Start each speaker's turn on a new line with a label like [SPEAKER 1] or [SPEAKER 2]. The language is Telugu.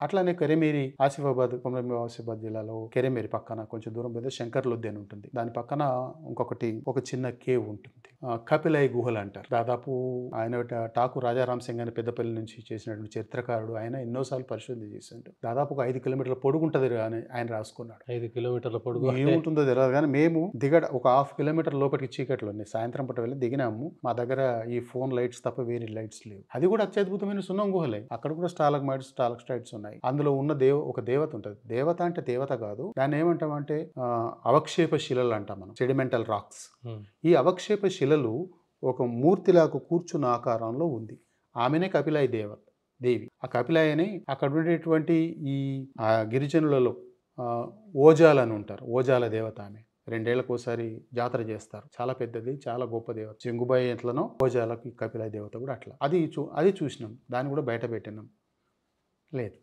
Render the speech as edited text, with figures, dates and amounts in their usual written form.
[SPEAKER 1] అట్లానే కెరెమేరి ఆసిఫాబాద్ జిల్లాలో కెరెమేరి పక్కన కొంచెం దూరం పోతే శంకర్లుద్ది అని ఉంటుంది. దాని పక్కన ఒక చిన్న కేవ్ ఉంటుంది. కపిలై గుహలు అంటారు. దాదాపు ఆయన ఠాకూర్ రాజారాం సింగ్ అని పెద్దపల్లి నుంచి చేసినటువంటి చరిత్రకారుడు. ఆయన ఎన్నోసార్లు పరిశోధన చేశాడు. దాదాపు ఒక 5 కిలోమీటర్ల పొడుగుంటది అని ఆయన రాసుకున్నాడు.
[SPEAKER 2] 5 కిలోమీటర్ల పొడుగు
[SPEAKER 1] ఏముంటుందో తెలియదు కానీ మేము ఒక హాఫ్ కిలోమీటర్ లోపలికి చీకట్లు ఉన్నాయి. సాయంత్రం పూట వెళ్ళి దిగినాము. మా దగ్గర ఈ ఫోన్ లైట్స్ తప్ప వేరే లైట్స్ లేవు. అది కూడా అత్యద్భుతమైన సున్నం గుహలే. అక్కడ కూడా స్టాలక్మైట్స్ ఉన్నాయి. అందులో ఉన్న ఒక దేవత ఉంటుంది. దేవత అంటే దేవత కాదు, దాన్ని ఏమంటామంటే అవక్షేప శిలలు అంటాం మనం, సెడిమెంటల్ రాక్స్. ఈ అవక్షేప శిలలు ఒక మూర్తిలాగా కూర్చున్న ఆకారంలో ఉంది. ఆమెనే కపిలాయి దేవి. ఆ కపిలాయని అక్కడ ఉండేటువంటి ఈ గిరిజనులలో ఓజాలని ఉంటారు. ఓజాల దేవత ఆమె. 2 ఏళ్లకోసారి జాతర చేస్తారు. చాలా పెద్దది, చాలా గొప్ప దేవత. చెంగుబాయి ఎట్లనో ఓజాలకి కపిలాయి దేవత కూడా అట్లా. అది చూసినాం. దాన్ని కూడా బయట పెట్టినాం. లేదు.